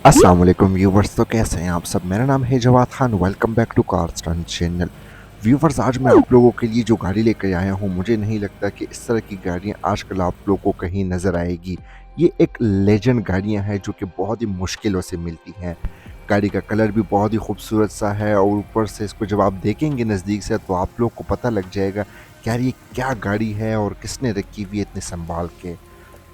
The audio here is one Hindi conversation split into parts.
अस्सलाम वालेकुम व्यूवर्स। तो कैसे हैं आप सब। मेरा नाम है Jawad Khan. Welcome back to Cars Run channel. Viewers, आज मैं आप लोगों के लिए जो गाड़ी लेकर आया हूँ, मुझे नहीं लगता कि इस तरह की गाड़ियाँ आजकल आप लोगों को कहीं नज़र आएगी। ये एक लेजेंड गाड़ियाँ हैं जो कि बहुत ही मुश्किलों से मिलती हैं। गाड़ी का कलर भी बहुत ही खूबसूरत सा है और ऊपर से इसको जब आप देखेंगे नज़दीक से तो आप लोग को पता लग जाएगा कि यार ये क्या गाड़ी है और किसने रखी हुई है इतने संभाल के।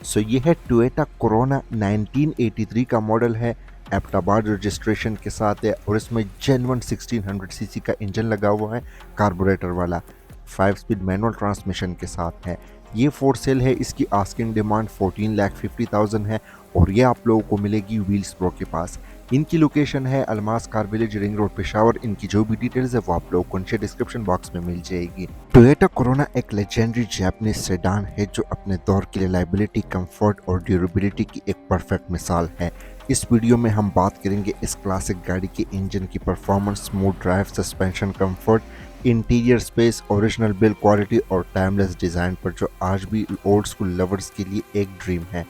सो ये है टोयोटा कोरोना 1983 का मॉडल है। एप्टाबाड रजिस्ट्रेशन के साथ है और इसमें जेन्युइन 1600 सीसी का इंजन लगा हुआ है, कार्बोरेटर वाला। 5 स्पीड मैनुअल ट्रांसमिशन के साथ है। ये फोर सेल है। इसकी आस्किंग डिमांड 14,50,000 है और ये आप लोगों को मिलेगी व्हील्स प्रो के पास। इनकी लोकेशन है Almas car village, ring road, Peshawar. इनकी जो भी डिटेल्स है वो आप लोगों को नीचे डिस्क्रिप्शन बॉक्स में मिल जाएगी। टोयोटा कोरोना एक लेजेंडरी जापानीज सेडान है जो अपने दौर के लिए लाइबिलिटी, कंफर्ट और ड्यूरेबिलिटी की एक परफेक्ट मिसाल है। इस वीडियो में हम बात करेंगे इस क्लासिक गाड़ी के इंजन की performance, smooth drive, suspension comfort, interior space, original build quality और टाइमलेस डिज़ाइन पर, जो आज भी ओल्ड स्कूल लवर्स के लिए एक ड्रीम है।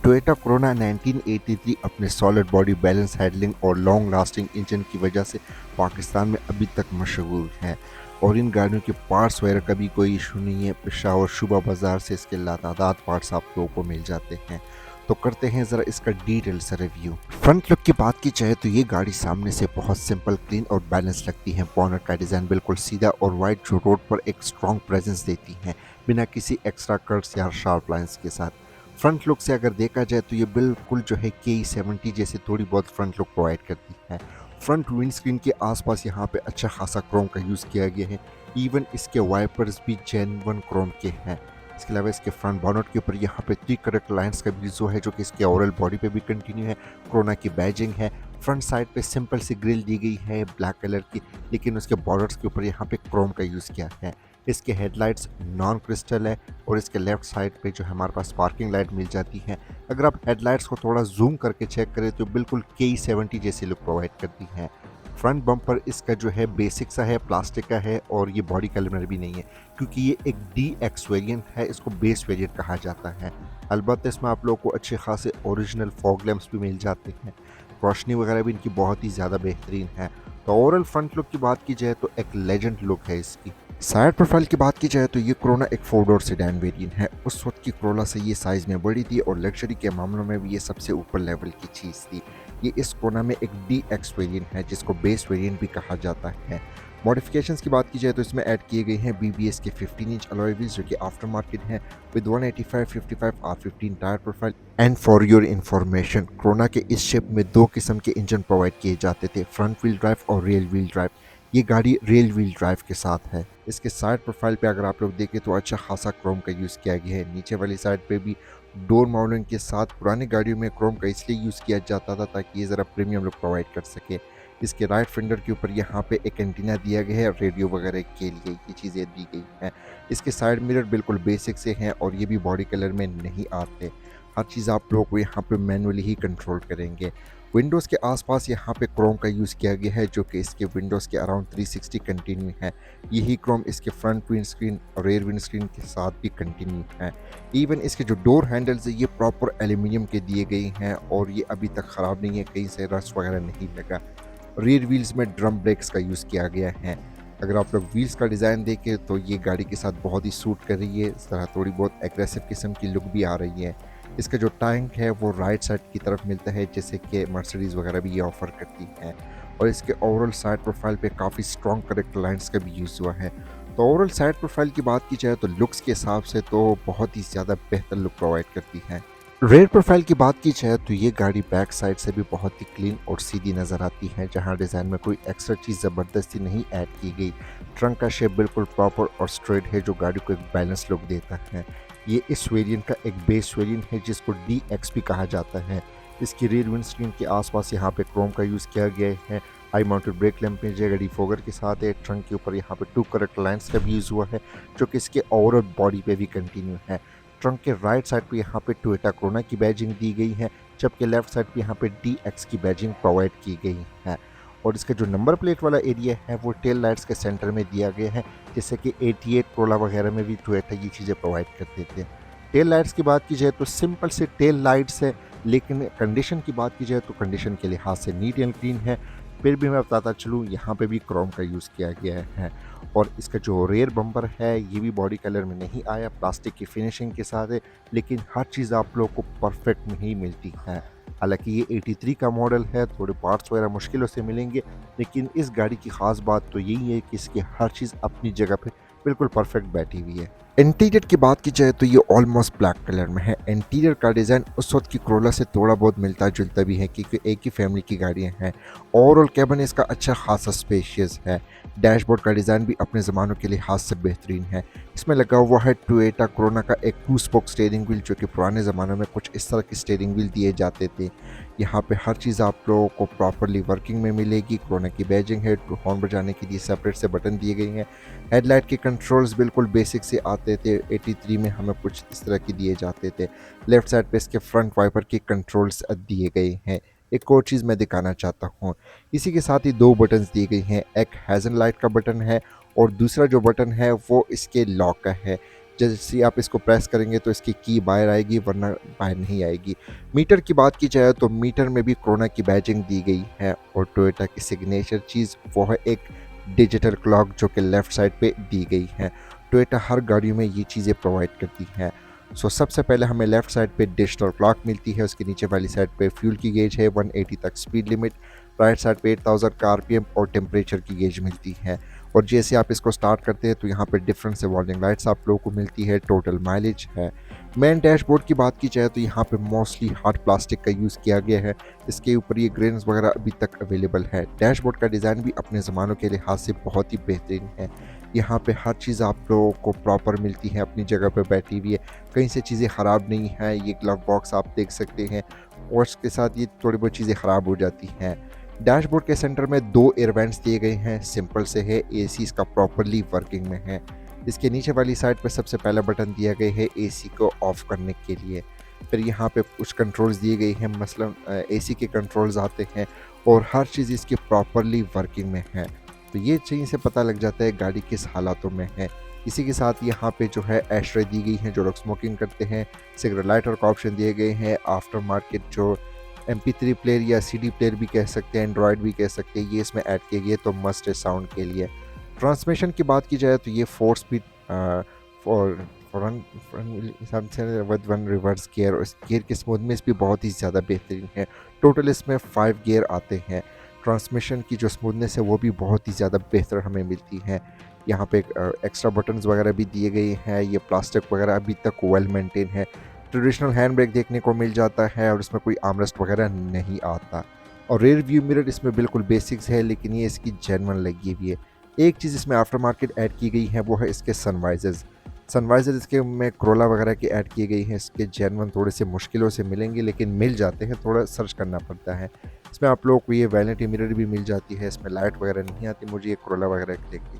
टोयोटा कोरोना 1983 अपने सॉलिड बॉडी, बैलेंस हैंडलिंग और लॉन्ग लास्टिंग इंजन की वजह से पाकिस्तान में अभी तक मशहूर है और इन गाड़ियों के पार्ट्स वगैरह का भी कोई इशू नहीं है। पेशावर शुबा बाज़ार से इसके लातादाद पार्ट्स आप लोगों को मिल जाते हैं। तो करते हैं ज़रा इसका डिटेल से रिव्यू। फ्रंट लुक की बात की जाए तो ये गाड़ी सामने से बहुत सिंपल, क्लीन और बैलेंस लगती है। बॉनेट का डिज़ाइन बिल्कुल सीधा और वाइड, जो रोड पर एक स्ट्रॉन्ग प्रेजेंस देती है बिना किसी एक्स्ट्रा कट्स या शार्प लाइंस के साथ। फ्रंट लुक से अगर देखा जाए तो ये बिल्कुल जो है के70 जैसे थोड़ी बहुत फ्रंट लुक प्रोवाइड करती है। फ्रंट विंडस्क्रीन के आसपास यहाँ पे अच्छा खासा क्रोम का यूज़ किया गया है। इवन इसके वाइपर्स भी जेन्युइन क्रोम के हैं। इसके अलावा इसके फ्रंट बॉनेट के ऊपर यहाँ पे 3 करेक्ट लाइंस का भी जो है, जो कि इसके ओवरऑल बॉडी पे भी कंटिन्यू है। कोरोना की बैजिंग है। फ्रंट साइड पे सिंपल सी ग्रिल दी गई है ब्लैक कलर की, लेकिन उसके बॉर्डर्स के ऊपर यहाँ पे क्रोम का यूज़ किया है। इसके हेडलाइट्स नॉन क्रिस्टल है और इसके लेफ्ट साइड पे जो हमारे पास पार्किंग लाइट मिल जाती है। अगर आप हेडलाइट्स को थोड़ा जूम करके चेक करें तो बिल्कुल के70 जैसी लुक प्रोवाइड करती है। फ्रंट बम्पर इसका जो है बेसिक सा है, प्लास्टिक का है और ये बॉडी कलर भी नहीं है, क्योंकि ये एक DX वेरिएंट है। इसको बेस वेरिएंट कहा जाता है। अलबत्ता इसमें आप लोगों को अच्छे खासे ओरिजिनल फॉग लैंप्स भी मिल जाते हैं। रोशनी वगैरह भी इनकी बहुत ही ज़्यादा बेहतरीन है। तो ओवरऑल फ्रंट लुक की बात की जाए तो एक लेजेंड लुक है इसकी। साइड प्रोफाइल की बात की जाए तो ये कोरोना एक 4 डोर सेडान वेरिएंट है। उस वक्त की कोरोला से ये साइज़ में बड़ी थी और लग्जरी के मामलों में भी ये सबसे ऊपर लेवल की चीज़ थी। ये इस कोरोना में एक DX वेरिएंट है जिसको बेस वेरिएंट भी कहा जाता है। मॉडिफिकेशंस की बात की जाए तो इसमें ऐड किए गए हैं BBS के 15 इंच अलॉय व्हील्स, जो कि आफ्टर मार्केट हैं, with 185/55 R15 tyre profile. And for your information, corona के इस शेप में 2 किस्म के इंजन प्रोवाइड किए जाते थे, फ्रंट व्हील ड्राइव और रियर व्हील ड्राइव। ये गाड़ी रियल व्हील ड्राइव के साथ है। इसके साइड प्रोफाइल पे अगर आप लोग देखें तो अच्छा खासा क्रोम का यूज़ किया गया है। नीचे वाली साइड पे भी डोर माउंटिंग के साथ पुरानी गाड़ियों में क्रोम का इसलिए यूज़ किया जाता था ताकि ये ज़रा प्रीमियम लुक प्रोवाइड कर सके। इसके राइट फेंडर के ऊपर यहाँ पे एक एंटीना दिया गया है, रेडियो वगैरह के लिए ये चीज़ें दी गई हैं। इसके साइड मिरर बिल्कुल बेसिक से हैं और ये भी बॉडी कलर में नहीं आते। हर चीज़ आप लोग को यहाँ पे मैनुअली ही कंट्रोल करेंगे। विंडोज़ के आसपास यहाँ पे क्रोम का यूज़ किया गया है, जो कि इसके विंडोज़ के अराउंड 360 कंटिन्यू है। यही क्रोम इसके फ्रंट विंड स्क्रीन और रेयर विंड स्क्रीन के साथ भी कंटिन्यू है। इवन इसके जो डोर हैंडल्स है ये प्रॉपर एल्यूमिनियम के दिए गए हैं और ये अभी तक ख़राब नहीं है, कहीं से रस्ट वगैरह नहीं लगा। रियर व्हील्स में ड्रम ब्रेक्स का यूज़ किया गया है। अगर आप लोग व्हील्स का डिज़ाइन देखें तो ये गाड़ी के साथ बहुत ही सूट कर रही है। इस तरह थोड़ी बहुत एग्रेसिव किस्म की लुक भी आ रही है। इसका जो टैंक है वो राइट साइड की तरफ मिलता है, जैसे कि मर्सिडीज़ वगैरह भी ये ऑफ़र करती है। और इसके ओवरऑल साइड प्रोफाइल पे काफ़ी स्ट्रॉन्ग करेक्ट लाइन्स का भी यूज़ हुआ है। तो ओवरऑल साइड प्रोफाइल की बात की जाए तो लुक्स के हिसाब से तो बहुत ही ज़्यादा बेहतर लुक प्रोवाइड करती है। रेयर प्रोफाइल की बात की जाए तो ये गाड़ी बैक साइड से भी बहुत ही क्लीन और सीधी नज़र आती है, जहां डिज़ाइन में कोई एक्स्ट्रा चीज़ ज़बरदस्ती नहीं ऐड की गई। ट्रंक का शेप बिल्कुल प्रॉपर और स्ट्रेट है, जो गाड़ी को एक बैलेंस लुक देता है। ये इस वेरिएंट का एक बेस वेरिएंट है जिसको DX भी कहा जाता है। इसकी रियर विंडस्क्रीन के आसपास यहाँ पे क्रोम का यूज़ किया गया है। हाई माउंटेड ब्रेक लैंप में जगह डिफोगर के साथ है। ट्रंक के ऊपर यहाँ पे 2 करेक्ट लाइन्स का भी यूज़ हुआ है, जो कि इसके ओवरऑल बॉडी पे भी कंटिन्यू है। ट्रंक के राइट साइड पे यहाँ पे टोयोटा कोरोना की बैजिंग दी गई है, जबकि लेफ्ट साइड पे यहाँ पे DX की बैजिंग प्रोवाइड की गई है। और इसका जो नंबर प्लेट वाला एरिया है वो टेल लाइट्स के सेंटर में दिया गया है, जैसे कि 88 कोरोला वगैरह में भी टोयोटा ये चीज़ें प्रोवाइड करते थे। टेल लाइट्स की बात की जाए तो सिंपल से टेल लाइट्स है, लेकिन कंडीशन की बात की जाए तो कंडीशन के लिहाज से नीट एंड क्लीन है। फिर भी मैं बताता चलूँ, यहाँ पे भी क्रोम का यूज़ किया गया है। और इसका जो रेयर बम्पर है ये भी बॉडी कलर में नहीं आया, प्लास्टिक की फिनिशिंग के साथ है, लेकिन हर चीज़ आप लोगों को परफेक्ट में ही मिलती है। हालांकि ये 83 का मॉडल है, थोड़े पार्ट्स वगैरह मुश्किलों से मिलेंगे, लेकिन इस गाड़ी की ख़ास बात तो यही है कि इसकी हर चीज़ अपनी जगह पे बिल्कुल परफेक्ट बैठी हुई है। इंटीरियर की बात की जाए तो ये ऑलमोस्ट ब्लैक कलर में है। इंटीरियर का डिज़ाइन उस वक्त की कोरोला से थोड़ा बहुत मिलता जुलता भी है, क्योंकि एक ही फैमिली की गाड़ियाँ हैं। ओवरऑल कैबिन इसका अच्छा खासा स्पेशियस है। डैशबोर्ड का डिज़ाइन भी अपने ज़मानों के लिहाज से बेहतरीन है। इसमें लगा हुआ है टोयोटा कोरोना का एक 2 स्पोक स्टीयरिंग व्हील, जो कि पुराने ज़मानों में कुछ इस तरह की स्टीयरिंग व्हील दिए जाते थे। यहाँ पे हर चीज़ आप लोगों को प्रॉपरली वर्किंग में मिलेगी। कोरोना की बैजिंग है, हॉर्न बजाने के लिए सेपरेट से बटन दिए गए हैं। हेडलाइट के कंट्रोल्स बिल्कुल बेसिक से आते थे, 83 में हमें कुछ इस तरह के दिए जाते थे। लेफ्ट साइड पे इसके फ्रंट वाइपर के कंट्रोल्स दिए गए हैं। एक और चीज़ मैं दिखाना चाहता हूँ, इसी के साथ ही दो बटन्स दिए गए हैं। एक हैज़न लाइट का बटन है और दूसरा जो बटन है वो इसके लॉक का है। जैसे आप इसको प्रेस करेंगे तो इसकी की बाहर आएगी, वरना बाहर नहीं आएगी। मीटर की बात की जाए तो मीटर में भी कोरोना की बैजिंग दी गई है और टोयोटा की सिग्नेचर चीज़ वो है एक डिजिटल क्लॉक, जो कि लेफ़्ट साइड पे दी गई है। टोयोटा हर गाड़ियों में ये चीज़ें प्रोवाइड करती है। सबसे पहले हमें लेफ़्ट साइड पे डिजिटल क्लॉक मिलती है, उसके नीचे वाली साइड पे फ्यूल की गेज है, 180 तक स्पीड लिमिट, राइट साइड पे 8000 का आरपीएम और टेम्परेचर की गेज मिलती है। और जैसे आप इसको स्टार्ट करते हैं तो यहाँ पे डिफरेंट से वार्निंग लाइट्स आप लोगों को मिलती है, टोटल माइलेज है। मेन डैशबोर्ड की बात की जाए तो यहाँ पे मोस्टली हार्ड प्लास्टिक का यूज़ किया गया है। इसके ऊपर ये ग्रेन्स वगैरह अभी तक अवेलेबल है। डैशबोर्ड का डिज़ाइन भी अपने ज़मानों के लिहाज से बहुत ही बेहतरीन है। यहाँ पे हर चीज़ आप लोगों को प्रॉपर मिलती है, अपनी जगह पे बैठी हुई है, कहीं से चीज़ें ख़राब नहीं है। ये ग्लव बॉक्स आप देख सकते हैं और इसके साथ ये थोड़ी बहुत चीज़ें ख़राब हो जाती हैं। डैशबोर्ड के सेंटर में दो एयर वेंट्स दिए गए हैं, सिंपल से है, एसी इसका प्रॉपरली वर्किंग में है। इसके नीचे वाली साइड पर सबसे पहला बटन दिया गया है एसी को ऑफ करने के लिए। फिर यहाँ पे कुछ कंट्रोल्स दिए गए हैं, मसलन एसी के कंट्रोल्स आते हैं और हर चीज़ इसकी प्रॉपरली वर्किंग में है। तो ये चीज़ से पता लग जाता है गाड़ी किस हालातों में है। इसी के साथ यहाँ पे जो है एशरे दी गई हैं, जो लोग स्मोकिंग करते हैं। सिगरेट लाइटर का ऑप्शन दिए गए हैं। आफ्टर मार्केट जो MP3 प्लेयर या CD प्लेयर भी कह सकते हैं, एंड्रॉयड भी कह सकते हैं, ये इसमें ऐड किए गए तो मस्ट है साउंड के लिए। ट्रांसमिशन की बात की जाए तो ये 4 speed for with 1 reverse gear, और इस गियर की स्मूथनेस भी बहुत ही ज़्यादा बेहतरीन है। टोटल इसमें 5 गियर आते हैं। ट्रांसमिशन की जो स्मूथनेस है वो भी बहुत ही ज़्यादा बेहतर हमें मिलती है। यहाँ पे एक्स्ट्रा बटन्स वगैरह भी दिए गए हैं। ये प्लास्टिक वगैरह अभी तक वेल मेंटेन है। ट्रेडिशनल हैंड ब्रेक देखने को मिल जाता है और इसमें कोई आर्मरेस्ट वगैरह नहीं आता। और रेयर व्यू मिरर इसमें बिल्कुल बेसिक्स है, लेकिन ये इसकी जेन्युइन लगी हुई है। एक चीज़ इसमें आफ्टर मार्केट ऐड की गई है वो है इसके सनवाइजर्स। सनवाइजर इसके में क्रोला वगैरह की ऐड की गई हैं। इसके जेन्युइन थोड़े से मुश्किलों से मिलेंगे, लेकिन मिल जाते हैं, थोड़ा सर्च करना पड़ता है। इसमें आप लोगों को ये वैनिटी मिरर भी मिल जाती है। इसमें लाइट वगैरह नहीं आती मुझे ये क्रोला वगैरह की देखी।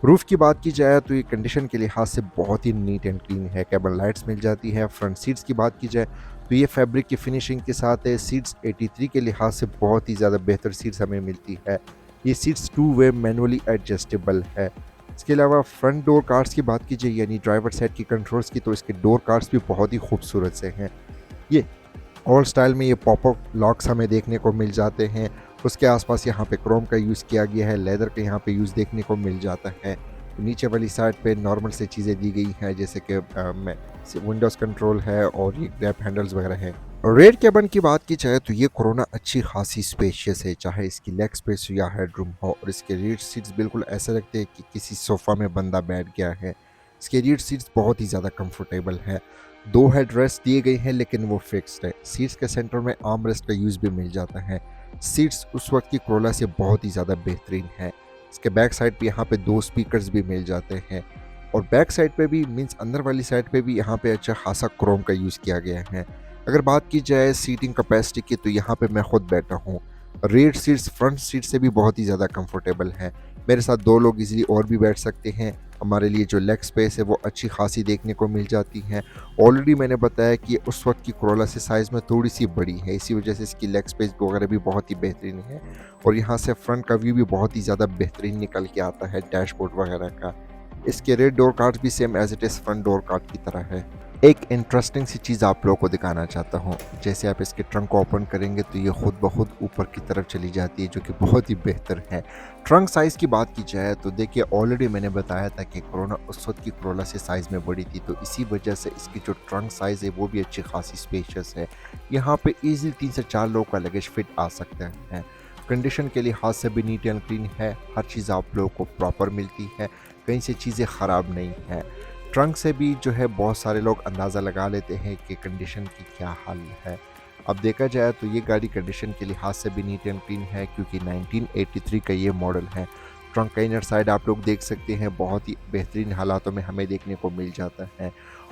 रूफ़ की बात की जाए तो ये कंडीशन के लिहाज से बहुत ही नीट एंड क्लीन है। केबल लाइट्स मिल जाती है। फ्रंट सीट्स की बात की जाए तो ये फैब्रिक की फिनिशिंग के साथ है। सीट्स 83 के लिहाज से बहुत ही ज़्यादा बेहतर सीट्स हमें मिलती है। ये सीट्स 2 वे मैनुअली एडजस्टेबल है। इसके अलावा फ्रंट डोर कार्ड्स की बात की जाए, यानी ड्राइवर साइड की कंट्रोल्स की, तो इसके डोर कार्ड्स भी बहुत ही खूबसूरत से हैं। ये ओल्ड स्टाइल में ये पॉपअप लॉक्स हमें देखने को मिल जाते हैं। उसके आसपास यहाँ पे क्रोम का यूज़ किया गया है, लेदर का यहाँ पे यूज़ देखने को मिल जाता है। नीचे वाली साइड पे नॉर्मल से चीज़ें दी गई हैं, जैसे कि विंडोज़ कंट्रोल है और ये ग्रैब हैंडल्स वगैरह हैं। रेयर केबिन की बात की जाए तो ये कोरोना अच्छी खासी स्पेशियस है, चाहे इसकी लेग स्पेस या हेडरूम हो। और इसके रीड सीट्स बिल्कुल ऐसे लगते हैं कि किसी सोफ़ा में बंदा बैठ गया है। इसके रीड सीट्स बहुत ही ज़्यादा कंफर्टेबल है। 2 हेड रेस्ट दिए गए हैं, लेकिन वो फिक्स्ड है। सीट्स के सेंटर में आर्म रेस्ट का यूज़ भी मिल जाता है। सीट्स उस वक्त की कोरोला से बहुत ही ज़्यादा बेहतरीन है। इसके बैक साइड पे यहाँ पे 2 स्पीकर्स भी मिल जाते हैं। और बैक साइड पे भी मींस अंदर वाली साइड पे भी यहाँ पे अच्छा खासा क्रोम का यूज़ किया गया है। अगर बात की जाए सीटिंग कैपेसिटी की तो यहाँ पे मैं खुद बैठा हूँ। रेयर सीट्स फ्रंट सीट से भी बहुत ही ज़्यादा कंफर्टेबल है। मेरे साथ 2 लोग इजीली और भी बैठ सकते हैं। हमारे लिए जो लेग स्पेस है वो अच्छी खासी देखने को मिल जाती है। ऑलरेडी मैंने बताया कि उस वक्त की कोरोला से साइज़ में थोड़ी सी बड़ी है, इसी वजह से इसकी लेग स्पेस वगैरह भी बहुत ही बेहतरीन है। और यहाँ से फ्रंट का व्यू भी बहुत ही ज़्यादा बेहतरीन निकल के आता है डैशबोर्ड वगैरह का। इसके रेड डोर कार्ड भी same as it is front door card की तरह है। एक इंटरेस्टिंग सी चीज़ आप लोगों को दिखाना चाहता हूँ। जैसे आप इसके ट्रंक को ओपन करेंगे तो ये खुद ब खुद ऊपर की तरफ चली जाती है, जो कि बहुत ही बेहतर है। ट्रंक साइज़ की बात की जाए तो देखिए, ऑलरेडी मैंने बताया था कि कोरोना उस वक्त की कोरोला से साइज़ में बड़ी थी, तो इसी वजह से इसकी जो ट्रंक साइज़ है वो भी अच्छी खासी स्पेशियस है। यहाँ पे ईजिली 3 से 4 लोगों का लगेज फिट आ सकता है। कंडीशन के लिहाज से भी नीट एंड क्लीन है, हर चीज़ आप लोगों को प्रॉपर मिलती है, कहीं से चीज़ें ख़राब नहीं है। ट्रंक से भी जो है बहुत सारे लोग अंदाज़ा लगा लेते हैं कि कंडीशन की क्या हाल है। अब देखा जाए तो ये गाड़ी कंडीशन के लिहाज से भी नीट एंड क्लीन है, क्योंकि 1983 का ये मॉडल है। ट्रंक का इनर साइड आप लोग देख सकते हैं, बहुत ही बेहतरीन हालातों में हमें देखने को मिल जाता है।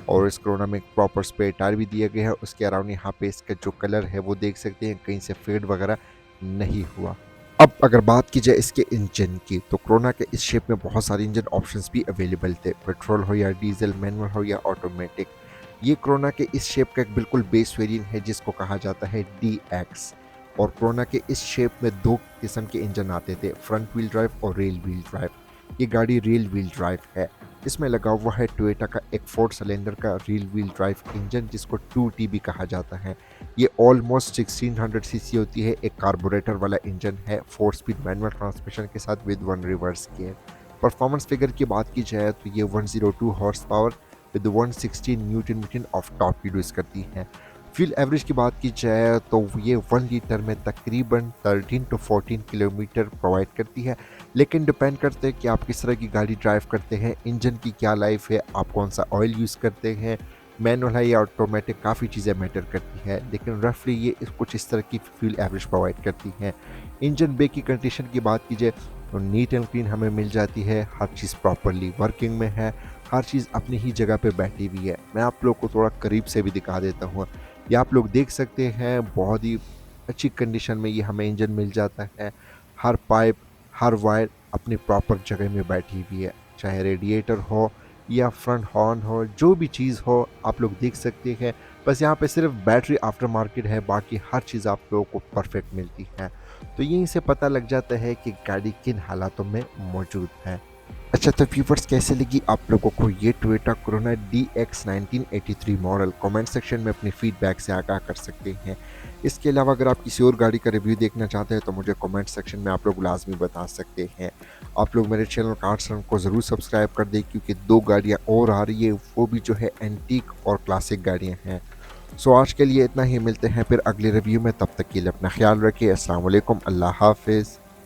और इस कोरोना में प्रॉपर स्पेयर टायर भी दिया गया है। उसके अराउंड यहाँ पे इसका जो कलर है वो देख सकते हैं, कहीं से फेड वगैरह नहीं हुआ। अब अगर बात की जाए इसके इंजन की, तो कोरोना के इस शेप में बहुत सारे इंजन ऑप्शंस भी अवेलेबल थे, पेट्रोल हो या डीजल, मैनुअल हो या ऑटोमेटिक। ये कोरोना के इस शेप का एक बिल्कुल बेस वेरिएंट है, जिसको कहा जाता है DX। और कोरोना के इस शेप में दो किस्म के इंजन आते थे, फ्रंट व्हील ड्राइव और रेल व्हील ड्राइव। ये गाड़ी रेल व्हील ड्राइव है। इसमें लगा हुआ है टोयोटा का एक 4 सिलेंडर का रेल व्हील ड्राइव इंजन, जिसको 2T भी कहा जाता है। ये ऑलमोस्ट 1600 सीसी होती है, एक कार्बोरेटर वाला इंजन है, 4 स्पीड मैनुअल ट्रांसमिशन के साथ with 1 reverse gear. Performance figure की बात की जाए तो ये 102 horsepower with 160 newton metre of torque produce करती है। फ्यूल एवरेज की बात की जाए तो ये 1 लीटर में तकरीबन 13 to 14 किलोमीटर प्रोवाइड करती है, लेकिन डिपेंड करते हैं कि आप किस तरह की गाड़ी ड्राइव करते हैं, इंजन की क्या लाइफ है, आप कौन सा ऑयल यूज़ करते हैं, मैनुअल है या ऑटोमेटिक, काफ़ी चीज़ें मैटर करती है। लेकिन रफली ये कुछ इस तरह की फ्यूल एवरेज प्रोवाइड करती है। इंजन बे की कंडीशन की बात की जाए तो नीट एंड क्लीन हमें मिल जाती है, हर चीज़ प्रॉपरली वर्किंग में है, हर चीज़ अपनी ही जगह पे बैठी हुई है। मैं आप लोग को थोड़ा करीब से भी दिखा देता हूँ। ये आप लोग देख सकते हैं, बहुत ही अच्छी कंडीशन में ये हमें इंजन मिल जाता है। हर पाइप, हर वायर अपनी प्रॉपर जगह में बैठी हुई है, चाहे रेडिएटर हो या फ्रंट हॉर्न हो, जो भी चीज़ हो आप लोग देख सकते हैं। बस यहाँ पे सिर्फ बैटरी आफ्टर मार्केट है, बाकी हर चीज़ आप लोगों को परफेक्ट मिलती है। तो यहीं से पता लग जाता है कि गाड़ी किन हालातों में मौजूद है। अच्छा, तो व्यूवर्स कैसे लगी आप लोगों को ये Toyota corona DX 1983 model? Comment section में अपनी फीडबैक से आगाह कर सकते हैं। इसके अलावा अगर आप किसी और गाड़ी का रिव्यू देखना चाहते हैं तो मुझे कमेंट सेक्शन में आप लोग लाजमी बता सकते हैं। आप लोग मेरे चैनल कार्स रन को ज़रूर सब्सक्राइब कर दें, क्योंकि 2 गाड़ियाँ और आ रही है, वो भी जो है एंटीक और क्लासिक गाड़ियाँ हैं। सो आज के लिए इतना ही, मिलते हैं फिर अगले रिव्यू में। तब तक के लिए अपना ख्याल रखिए। अस्सलाम वालेकुम, अल्लाह हाफिज़।